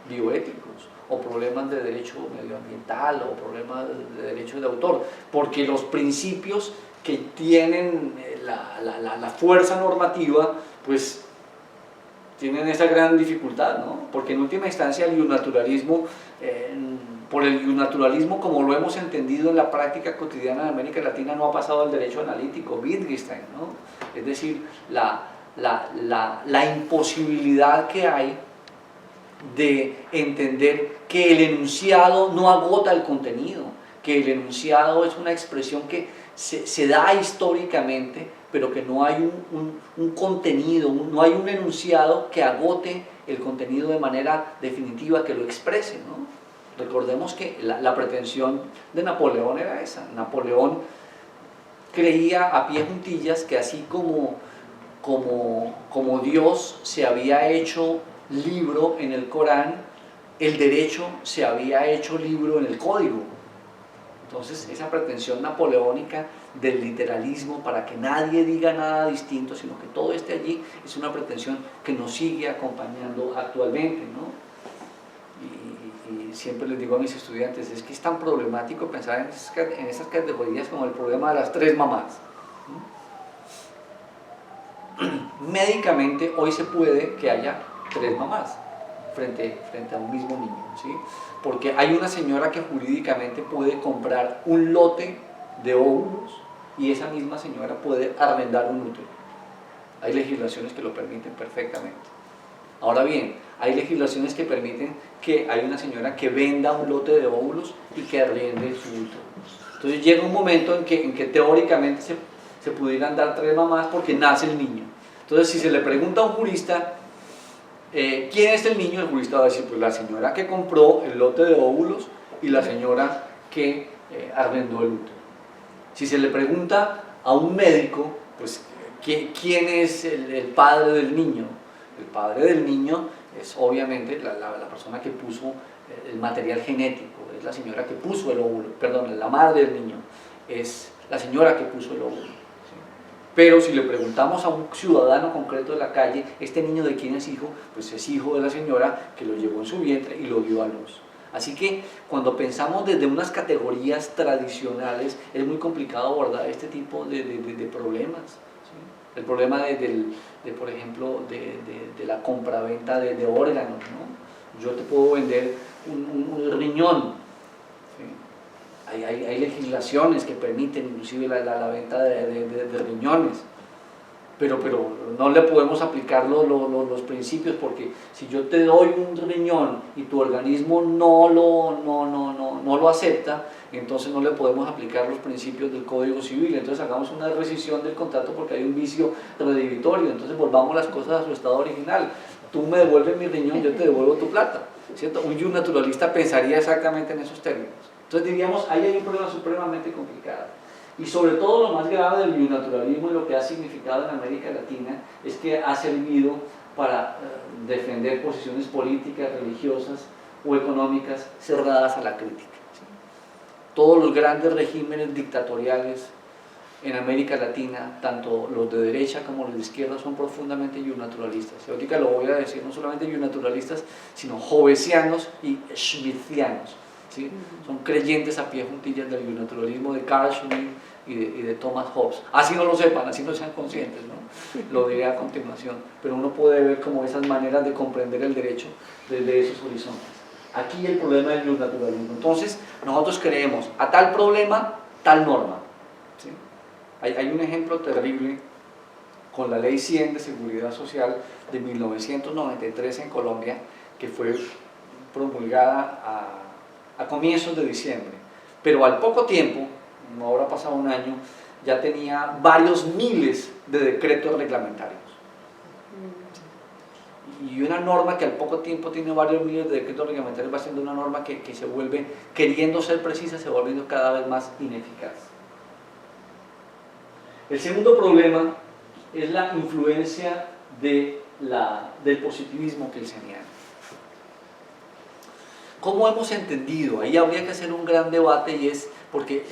bioéticos, o problemas de derecho medioambiental, o problemas de derecho de autor, porque los principios que tienen la fuerza normativa, pues tienen esa gran dificultad, ¿no? Porque en última instancia el bionaturalismo, por el bionaturalismo como lo hemos entendido en la práctica cotidiana de América Latina, no ha pasado al derecho analítico, Wittgenstein, ¿no? Es decir, la imposibilidad que hay de entender que el enunciado no agota el contenido, que el enunciado es una expresión que se da históricamente, pero que no hay un contenido, no hay un enunciado que agote el contenido de manera definitiva, que lo exprese, ¿no? Recordemos que la pretensión de Napoleón era esa. Napoleón creía a pie juntillas que así como Dios se había hecho libro en el Corán, el derecho se había hecho libro en el código. Entonces esa pretensión napoleónica del literalismo, para que nadie diga nada distinto, sino que todo esté allí, es una pretensión que nos sigue acompañando actualmente, ¿no? Y siempre les digo a mis estudiantes, es que es tan problemático pensar en esas categorías como el problema de las tres mamás, ¿no? Médicamente hoy se puede que haya tres mamás frente a un mismo niño, ¿sí? Porque hay una señora que jurídicamente puede comprar un lote de óvulos y esa misma señora puede arrendar un útero. Hay legislaciones que lo permiten perfectamente. Ahora bien, hay legislaciones que permiten que hay una señora que venda un lote de óvulos y que arriende su útero. Entonces llega un momento en que teóricamente se pudieran dar tres mamás porque nace el niño. Entonces si se le pregunta a un jurista, ¿quién es el niño? El jurista va a decir, pues la señora que compró el lote de óvulos y la señora que arrendó el útero. Si se le pregunta a un médico, pues ¿quién es el padre del niño? El padre del niño es obviamente la persona que puso el material genético, es la señora que puso el óvulo, perdón, la madre del niño es la señora que puso el óvulo. ¿Sí? Pero si le preguntamos a un ciudadano concreto de la calle, ¿este niño de quién es hijo? Pues es hijo de la señora que lo llevó en su vientre y lo dio a luz. Así que cuando pensamos desde unas categorías tradicionales, es muy complicado abordar este tipo de problemas. ¿Sí? El problema por ejemplo, de la compraventa de órganos, ¿no? Yo te puedo vender un riñón. ¿Sí? Hay legislaciones que permiten inclusive la venta de riñones. Pero no le podemos aplicar los principios, porque si yo te doy un riñón y tu organismo no lo acepta, entonces no le podemos aplicar los principios del Código Civil. Entonces hagamos una rescisión del contrato porque hay un vicio redivitorio. Entonces volvamos las cosas a su estado original. Tú me devuelves mi riñón, yo te devuelvo tu plata, ¿cierto? Un naturalista pensaría exactamente en esos términos. Entonces diríamos, ahí hay un problema supremamente complicado. Y sobre todo lo más grave del bionaturalismo y lo que ha significado en América Latina es que ha servido para defender posiciones políticas, religiosas o económicas cerradas a la crítica. ¿Sí? Todos los grandes regímenes dictatoriales en América Latina, tanto los de derecha como los de izquierda, son profundamente bionaturalistas. Y ahorita lo voy a decir, no solamente bionaturalistas, sino hobbesianos y schmittianos. ¿Sí? Son creyentes a pie juntillas del bionaturalismo de Carl Schmitt y de Thomas Hobbes. Así no lo sepan, así no sean conscientes, ¿no? Lo diré a continuación, pero uno puede ver como esas maneras de comprender el derecho desde esos horizontes. Aquí el problema del bionaturalismo. Entonces, nosotros creemos a tal problema, tal norma. ¿Sí? Hay un ejemplo terrible con la Ley 100 de Seguridad Social de 1993 en Colombia, que fue promulgada a comienzos de diciembre, pero al poco tiempo, no habrá pasado un año, ya tenía varios miles de decretos reglamentarios. Y una norma que al poco tiempo tiene varios miles de decretos reglamentarios va siendo una norma que se vuelve, queriendo ser precisa, se va volviendo cada vez más ineficaz. El segundo problema es la influencia del positivismo kelseniano. ¿Cómo hemos entendido? Ahí habría que hacer un gran debate, y es porque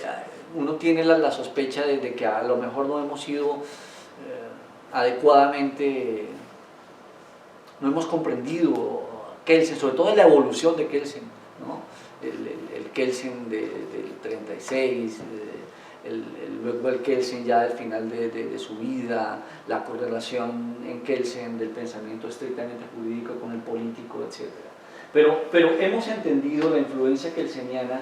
uno tiene la sospecha de que a lo mejor no hemos sido adecuadamente, no hemos comprendido Kelsen, sobre todo en la evolución de Kelsen, ¿no? El Kelsen del 36, luego el Kelsen ya del final de su vida, la correlación en Kelsen del pensamiento estrictamente jurídico con el político, etc. Pero hemos entendido la influencia kelseniana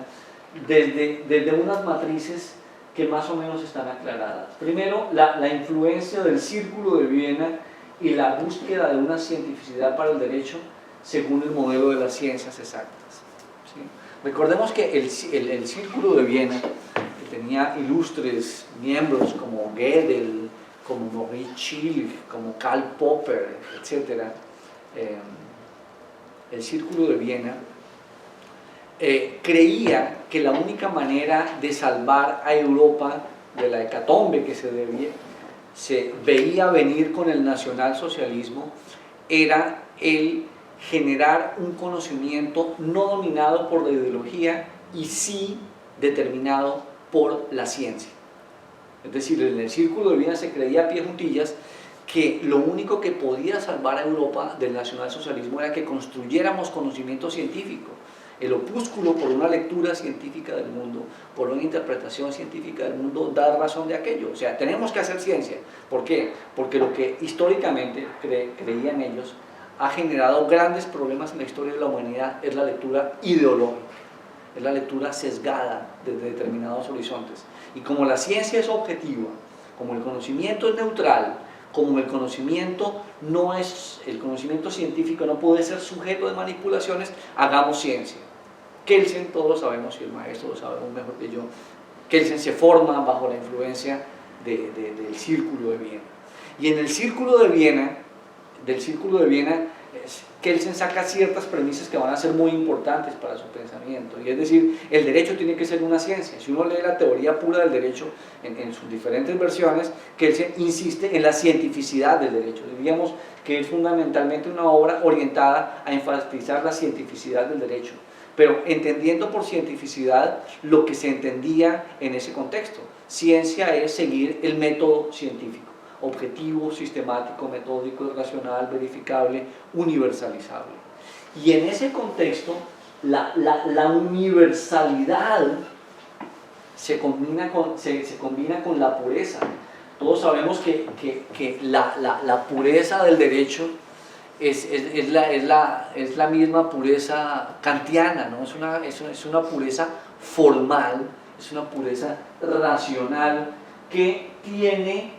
desde unas matrices que más o menos están aclaradas. Primero, la influencia del Círculo de Viena y la búsqueda de una cientificidad para el derecho según el modelo de las ciencias exactas, ¿sí? Recordemos que el Círculo de Viena, que tenía ilustres miembros como Gödel, como Maurice Schilling, como Karl Popper, etc., el Círculo de Viena creía que la única manera de salvar a Europa de la hecatombe que se veía venir con el nacionalsocialismo era el generar un conocimiento no dominado por la ideología y sí determinado por la ciencia. Es decir, en el Círculo de Viena se creía a pie juntillas que lo único que podía salvar a Europa del nacionalsocialismo era que construyéramos conocimiento científico, el opúsculo por una lectura científica del mundo, por una interpretación científica del mundo, da razón de aquello. O sea, tenemos que hacer ciencia. ¿Por qué? Porque lo que históricamente creían ellos ha generado grandes problemas en la historia de la humanidad es la lectura ideológica, es la lectura sesgada desde determinados horizontes. Y como la ciencia es objetiva, como el conocimiento es neutral, como el conocimiento científico no puede ser sujeto de manipulaciones, hagamos ciencia. Kelsen, todos lo sabemos, y el maestro lo sabe mejor que yo, Kelsen se forma bajo la influencia del Círculo de Viena. Y en el Círculo de Viena, Kelsen saca ciertas premisas que van a ser muy importantes para su pensamiento, y es decir, el derecho tiene que ser una ciencia. Si uno lee la teoría pura del derecho en sus diferentes versiones, Kelsen insiste en la cientificidad del derecho. Diríamos que es fundamentalmente una obra orientada a enfatizar la cientificidad del derecho, pero entendiendo por cientificidad lo que se entendía en ese contexto. Ciencia es seguir el método científico, objetivo, sistemático, metódico, racional, verificable, universalizable. Y en ese contexto, la universalidad se combina con la pureza. Todos sabemos que la pureza del derecho es la misma pureza kantiana, ¿no? Es una pureza formal, es una pureza racional que tiene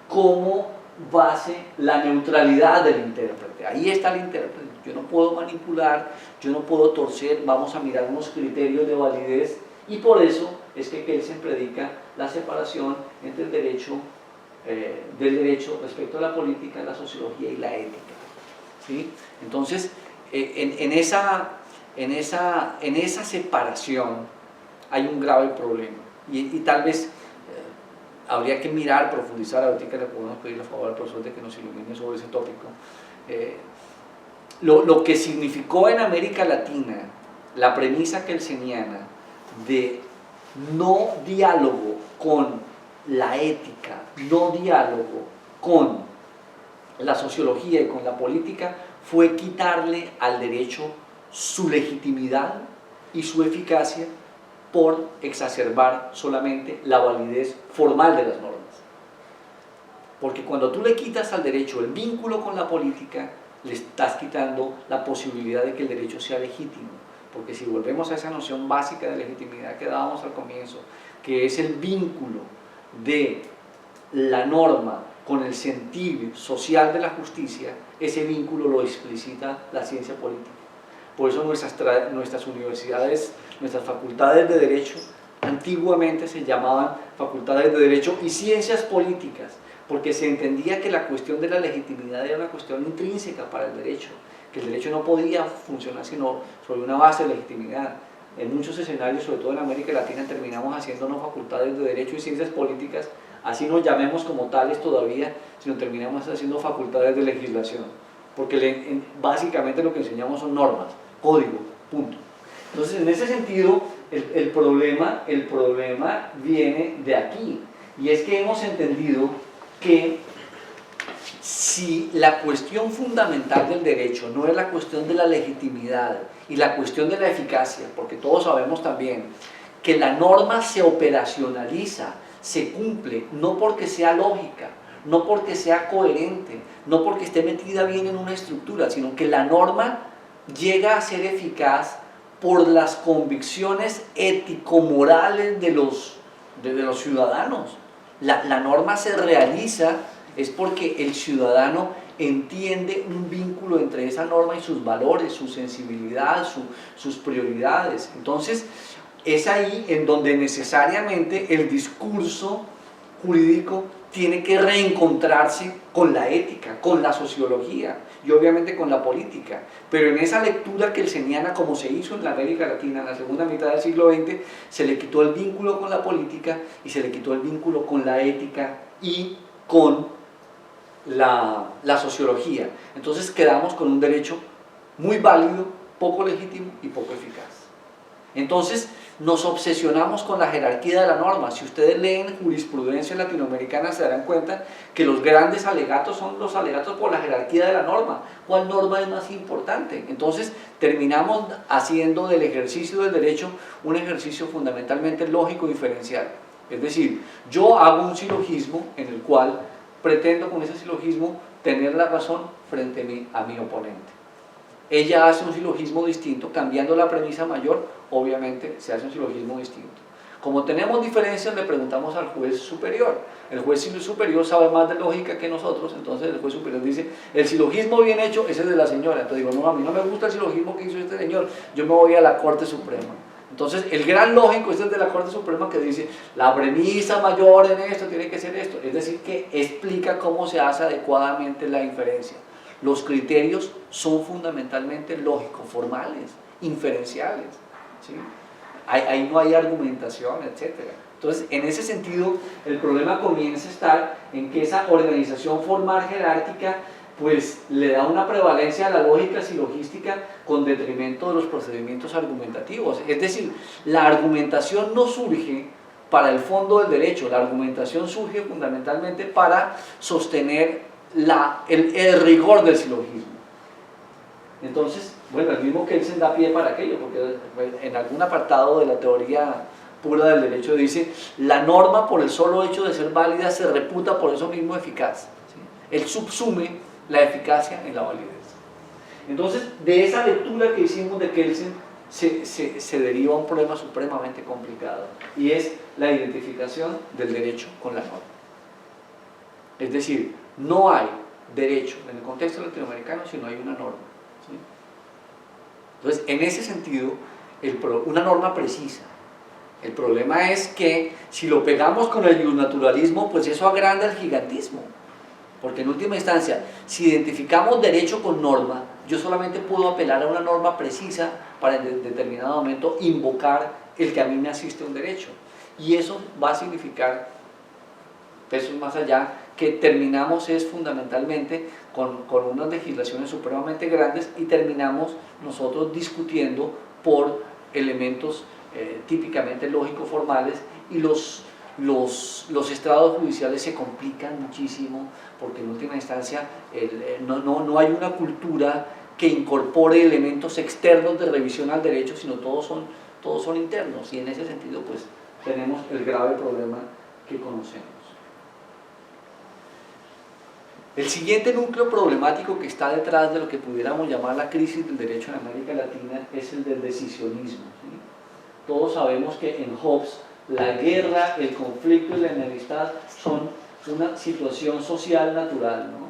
como base la neutralidad del intérprete. Ahí está el intérprete. Yo no puedo manipular, yo no puedo torcer, vamos a mirar unos criterios de validez, y por eso es que Kelsen predica la separación entre el derecho del derecho respecto a la política, la sociología y la ética, ¿sí? Entonces, en esa separación hay un grave problema, y tal vez habría que mirar, profundizar. Ahorita le podemos pedir a favor al profesor de que nos ilumine sobre ese tópico. Lo que significó en América Latina la premisa kelseniana de no diálogo con la ética, no diálogo con la sociología y con la política, fue quitarle al derecho su legitimidad y su eficacia por exacerbar solamente la validez formal de las normas. Porque cuando tú le quitas al derecho el vínculo con la política, le estás quitando la posibilidad de que el derecho sea legítimo. Porque si volvemos a esa noción básica de legitimidad que dábamos al comienzo, que es el vínculo de la norma con el sentir social de la justicia, ese vínculo lo explicita la ciencia política. Por eso nuestras universidades, nuestras facultades de Derecho, antiguamente se llamaban facultades de Derecho y Ciencias Políticas, porque se entendía que la cuestión de la legitimidad era una cuestión intrínseca para el derecho, que el derecho no podía funcionar sino sobre una base de legitimidad. En muchos escenarios, sobre todo en América Latina, terminamos haciéndonos facultades de Derecho y Ciencias Políticas, así nos llamemos como tales todavía, sino terminamos haciendo facultades de legislación, porque básicamente lo que enseñamos son normas, código, punto. Entonces, en ese sentido, el problema viene de aquí, y es que hemos entendido que si la cuestión fundamental del derecho no es la cuestión de la legitimidad y la cuestión de la eficacia, porque todos sabemos también que la norma se operacionaliza, se cumple, no porque sea lógica, no porque sea coherente, no porque esté metida bien en una estructura, sino que la norma llega a ser eficaz por las convicciones ético-morales de los ciudadanos. La norma se realiza es porque el ciudadano entiende un vínculo entre esa norma y sus valores, su sensibilidad, sus prioridades. Entonces, es ahí en donde necesariamente el discurso jurídico tiene que reencontrarse con la ética, con la sociología y obviamente con la política. Pero en esa lectura kelseniana, como se hizo en la América Latina en la segunda mitad del siglo XX, se le quitó el vínculo con la política y se le quitó el vínculo con la ética y con la sociología. Entonces quedamos con un derecho muy válido, poco legítimo y poco eficaz. Entonces nos obsesionamos con la jerarquía de la norma. Si ustedes leen jurisprudencia latinoamericana se darán cuenta que los grandes alegatos son los alegatos por la jerarquía de la norma. ¿Cuál norma es más importante? Entonces terminamos haciendo del ejercicio del derecho un ejercicio fundamentalmente lógico diferencial. Es decir, yo hago un silogismo en el cual pretendo con ese silogismo tener la razón frente a mi oponente. Ella hace un silogismo distinto, cambiando la premisa mayor, obviamente se hace un silogismo distinto. Como tenemos diferencias, le preguntamos al juez superior. El juez superior sabe más de lógica que nosotros, entonces el juez superior dice, el silogismo bien hecho, ese es de la señora. Entonces digo, no, a mí no me gusta el silogismo que hizo este señor, yo me voy a la Corte Suprema. Entonces el gran lógico es el de la Corte Suprema que dice, la premisa mayor en esto tiene que ser esto. Es decir, que explica cómo se hace adecuadamente la inferencia. Los criterios son fundamentalmente lógicos, formales, inferenciales, ¿sí? Ahí no hay argumentación, etc. Entonces, en ese sentido, el problema comienza a estar en que esa organización formal jerárquica pues le da una prevalencia a la lógica silogística con detrimento de los procedimientos argumentativos. Es decir, la argumentación no surge para el fondo del derecho, la argumentación surge fundamentalmente para sostener el rigor del silogismo. Entonces, bueno, el mismo Kelsen da pie para aquello, porque en algún apartado de la teoría pura del derecho dice, la norma por el solo hecho de ser válida se reputa por eso mismo eficaz, ¿sí? Él subsume la eficacia en la validez. Entonces, de esa lectura que hicimos de Kelsen se deriva un problema supremamente complicado, y es la identificación del derecho con la norma. Es decir, no hay derecho en el contexto latinoamericano si no hay una norma, ¿sí? Entonces, en ese sentido, una norma precisa. El problema es que si lo pegamos con el naturalismo, pues eso agranda el gigantismo. Porque en última instancia, si identificamos derecho con norma, yo solamente puedo apelar a una norma precisa para en determinado momento invocar el que a mí me asiste un derecho. Y eso va a significar, pesos más allá, que terminamos es fundamentalmente con unas legislaciones supremamente grandes y terminamos nosotros discutiendo por elementos típicamente lógico-formales, y los estrados judiciales se complican muchísimo porque en última instancia no hay una cultura que incorpore elementos externos de revisión al derecho, sino todos son internos, y en ese sentido pues tenemos el grave problema que conocemos. El siguiente núcleo problemático que está detrás de lo que pudiéramos llamar la crisis del derecho en América Latina es el del decisionismo, ¿sí? Todos sabemos que en Hobbes la guerra, el conflicto y la enemistad son una situación social natural, ¿no?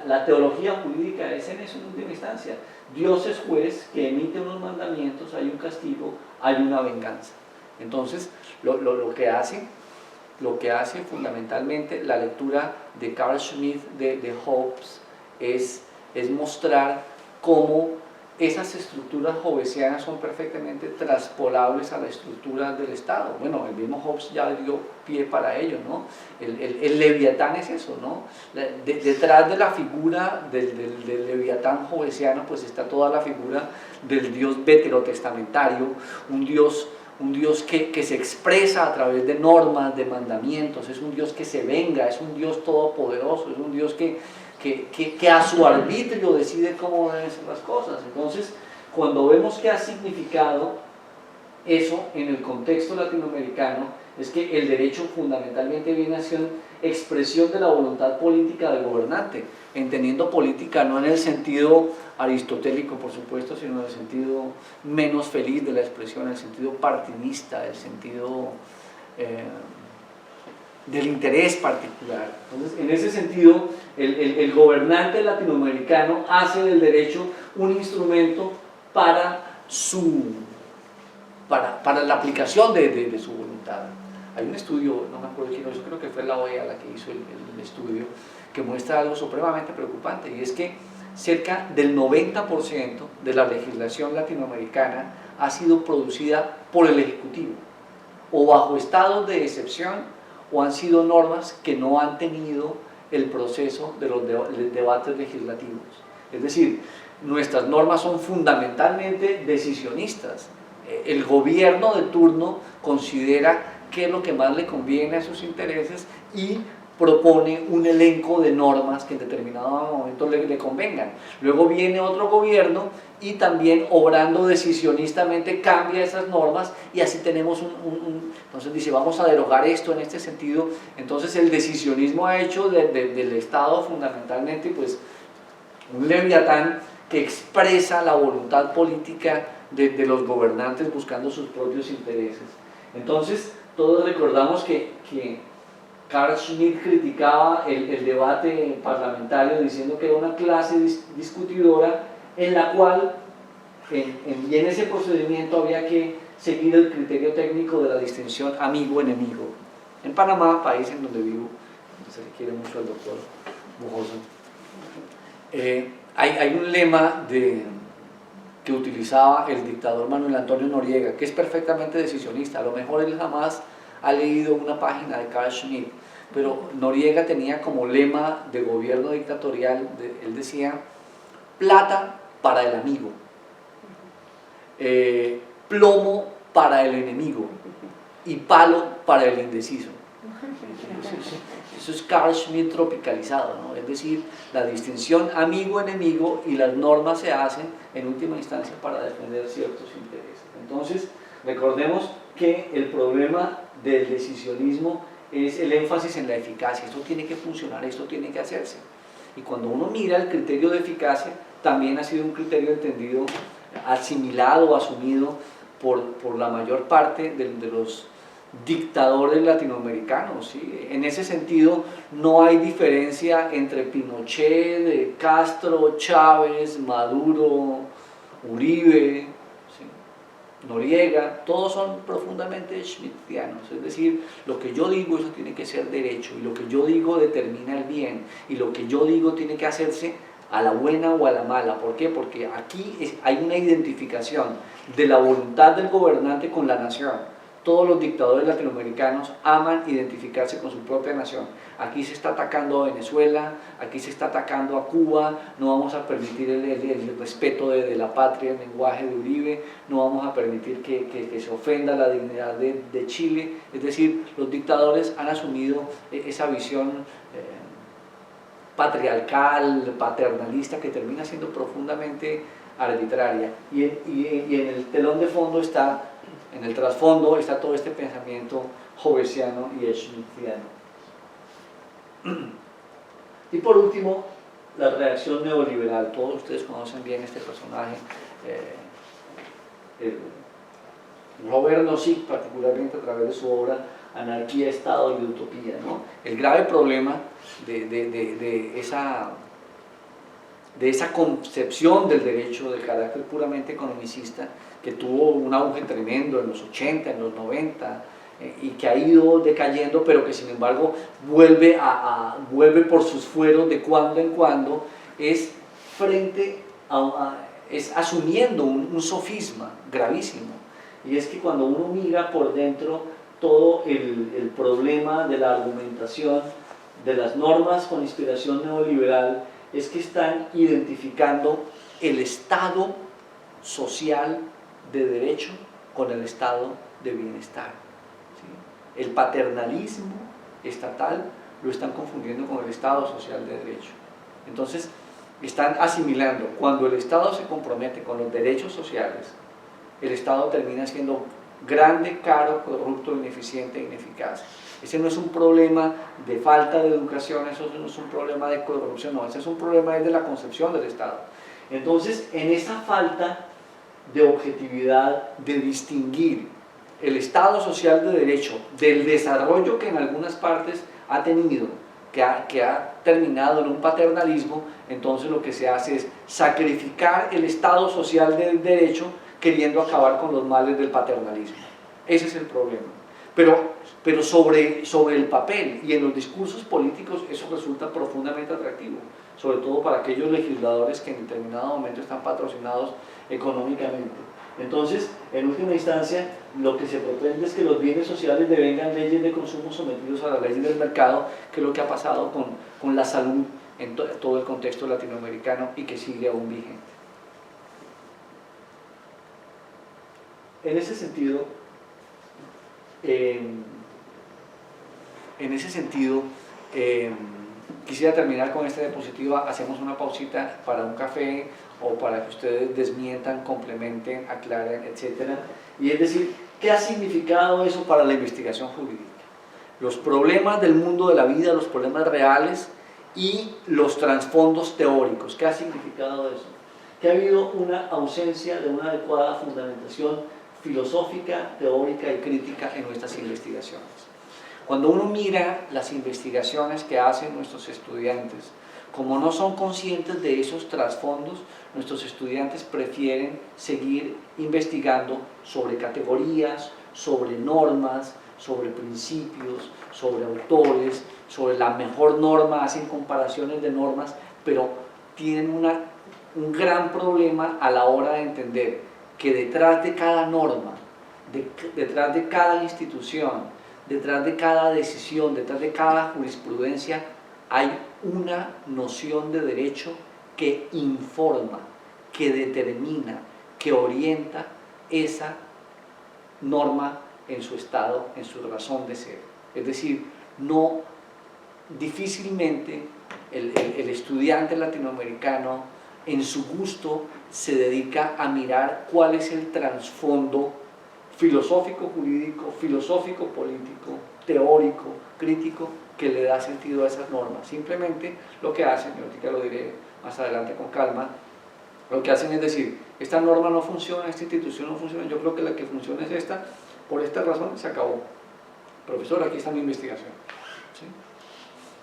La teología jurídica es en eso en última instancia. Dios es juez que emite unos mandamientos, hay un castigo, hay una venganza. Entonces, lo que hace fundamentalmente la lectura de Carl Schmitt de Hobbes es mostrar cómo esas estructuras hobbesianas son perfectamente traspolables a la estructura del Estado. Bueno, el mismo Hobbes ya dio pie para ello, ¿no? El leviatán es eso, ¿no? Detrás de la figura del leviatán hobbesiano pues está toda la figura del Dios veterotestamentario, un Dios un Dios que se expresa a través de normas, de mandamientos, es un Dios que se venga, es un Dios todopoderoso, es un Dios que a su arbitrio decide cómo deben ser las cosas. Entonces, cuando vemos que ha significado eso en el contexto latinoamericano, es que el derecho fundamentalmente viene a ser expresión de la voluntad política del gobernante, entendiendo política no en el sentido aristotélico, por supuesto, sino en el sentido menos feliz de la expresión, en el sentido partidista, el sentido del interés particular. Entonces, en ese sentido, el gobernante latinoamericano hace del derecho un instrumento para la aplicación de su voluntad. Hay un estudio, no me acuerdo quién lo hizo, creo que fue la OEA la que hizo el estudio, que muestra algo supremamente preocupante, y es que cerca del 90% de la legislación latinoamericana ha sido producida por el Ejecutivo, o bajo estados de excepción, o han sido normas que no han tenido el proceso de los debates legislativos. Es decir, nuestras normas son fundamentalmente decisionistas. El gobierno de turno considera qué es lo que más le conviene a sus intereses y propone un elenco de normas que en determinado momento le convengan. Luego viene otro gobierno y también, obrando decisionistamente, cambia esas normas, y así tenemos entonces dice, vamos a derogar esto en este sentido. Entonces el decisionismo ha hecho del Estado fundamentalmente pues un leviatán que expresa la voluntad política de los gobernantes buscando sus propios intereses. Entonces todos recordamos que Carl Schmitt criticaba el debate parlamentario diciendo que era una clase discutidora en la cual y en ese procedimiento había que seguir el criterio técnico de la distinción amigo-enemigo. En Panamá, país en donde vivo, donde se le quiere mucho al doctor Bujosa, hay un lema que utilizaba el dictador Manuel Antonio Noriega, que es perfectamente decisionista. A lo mejor él jamás ha leído una página de Carl Schmitt, pero Noriega tenía como lema de gobierno dictatorial, él decía: plata para el amigo, plomo para el enemigo y palo para el indeciso. Eso es Carl Schmitt tropicalizado, ¿no? Es decir, la distinción amigo-enemigo, y las normas se hacen en última instancia para defender ciertos intereses. Entonces, recordemos que el problema del decisionismo es el énfasis en la eficacia. Esto tiene que funcionar, esto tiene que hacerse. Y cuando uno mira el criterio de eficacia, también ha sido un criterio entendido, asimilado, asumido por la mayor parte de los dictadores latinoamericanos, ¿sí? En ese sentido no hay diferencia entre Pinochet, Castro, Chávez, Maduro, Uribe, ¿sí? Noriega, todos son profundamente schmittianos. Es decir, lo que yo digo, eso tiene que ser derecho, y lo que yo digo determina el bien, y lo que yo digo tiene que hacerse a la buena o a la mala. ¿Por qué? Porque aquí hay una identificación de la voluntad del gobernante con la nación. Todos los dictadores latinoamericanos aman identificarse con su propia nación. Aquí se está atacando a Venezuela, aquí se está atacando a Cuba, no vamos a permitir el respeto de la patria, el lenguaje de Uribe, no vamos a permitir que se ofenda la dignidad de Chile. Es decir, los dictadores han asumido esa visión patriarcal, paternalista, que termina siendo profundamente arbitraria. Y en el telón de fondo está, en el trasfondo está todo este pensamiento hobbesiano y schmittiano. Y por último, la reacción neoliberal. Todos ustedes conocen bien este personaje, Robert Nozick, particularmente a través de su obra Anarquía, Estado y Utopía, ¿no? El grave problema de esa concepción del derecho de carácter puramente economicista, que tuvo un auge tremendo en los 80, en los 90, y que ha ido decayendo, pero que sin embargo vuelve por sus fueros de cuando en cuando, es asumiendo un sofisma gravísimo. Y es que cuando uno mira por dentro todo el problema de la argumentación de las normas con inspiración neoliberal, es que están identificando el estado social de derecho con el estado de bienestar, ¿sí? El paternalismo estatal lo están confundiendo con el Estado social de derecho. Entonces, están asimilando, cuando el Estado se compromete con los derechos sociales, el Estado termina siendo grande, caro, corrupto, ineficiente e ineficaz. Ese no es un problema de falta de educación, eso no es un problema de corrupción, no, ese es un problema de la concepción del Estado. Entonces, en esa falta de objetividad, de distinguir el Estado social de derecho del desarrollo que en algunas partes ha tenido, que ha terminado en un paternalismo, entonces lo que se hace es sacrificar el Estado social del derecho queriendo acabar con los males del paternalismo. Ese es el problema. Pero sobre el papel y en los discursos políticos eso resulta profundamente atractivo, sobre todo para aquellos legisladores que en determinado momento están patrocinados económicamente. Entonces, en última instancia, lo que se pretende es que los bienes sociales devengan leyes de consumo sometidos a las leyes del mercado, que es lo que ha pasado con la salud en todo el contexto latinoamericano y que sigue aún vigente. En ese sentido, quisiera terminar con esta diapositiva. Hacemos una pausita para un café o para que ustedes desmientan, complementen, aclaren, etc. Y es decir, ¿qué ha significado eso para la investigación jurídica? Los problemas del mundo de la vida, los problemas reales y los trasfondos teóricos. ¿Qué ha significado eso? Que ha habido una ausencia de una adecuada fundamentación filosófica, teórica y crítica en nuestras investigaciones. Cuando uno mira las investigaciones que hacen nuestros estudiantes, como no son conscientes de esos trasfondos, nuestros estudiantes prefieren seguir investigando sobre categorías, sobre normas, sobre principios, sobre autores, sobre la mejor norma, hacen comparaciones de normas, pero tienen un gran problema a la hora de entender que detrás de cada norma, detrás de cada institución, detrás de cada decisión, detrás de cada jurisprudencia, hay una noción de derecho que informa, que determina, que orienta esa norma en su estado, en su razón de ser. Es decir, difícilmente el estudiante latinoamericano en su gusto se dedica a mirar cuál es el trasfondo filosófico jurídico, filosófico político, teórico, crítico, que le da sentido a esas normas. Simplemente lo que hacen, y ahorita lo diré más adelante con calma, lo que hacen es decir, esta norma no funciona, esta institución no funciona, yo creo que la que funciona es esta, por esta razón se acabó. Profesor, aquí está mi investigación. ¿Sí?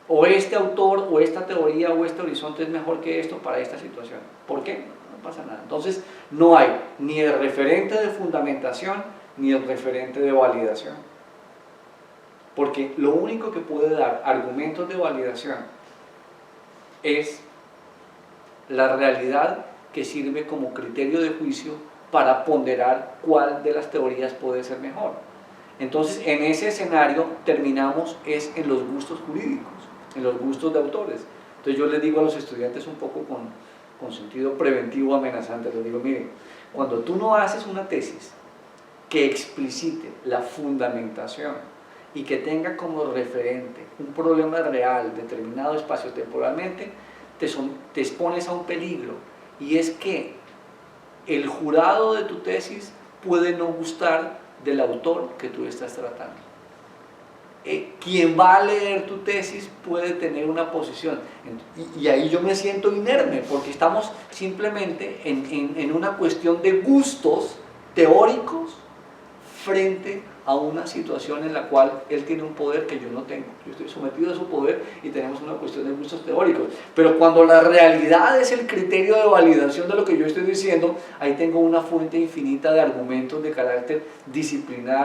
O este autor, o esta teoría, o este horizonte es mejor que esto para esta situación. ¿Por qué? No pasa nada. Entonces, no hay ni el referente de fundamentación, ni el referente de validación. Porque lo único que puede dar argumentos de validación es la realidad que sirve como criterio de juicio para ponderar cuál de las teorías puede ser mejor. Entonces, en ese escenario terminamos en los gustos jurídicos, en los gustos de autores. Entonces yo les digo a los estudiantes un poco con sentido preventivo amenazante, les digo, miren, cuando tú no haces una tesis que explicite la fundamentación y que tenga como referente un problema real determinado espaciotemporalmente, te expones a un peligro, y es que el jurado de tu tesis puede no gustar del autor que tú estás tratando. Quien va a leer tu tesis puede tener una posición, y ahí yo me siento inerme, porque estamos simplemente en una cuestión de gustos teóricos frente a una situación en la cual él tiene un poder que yo no tengo. Yo estoy sometido a su poder y tenemos una cuestión de gustos teóricos. Pero cuando la realidad es el criterio de validación de lo que yo estoy diciendo, ahí tengo una fuente infinita de argumentos de carácter disciplinar,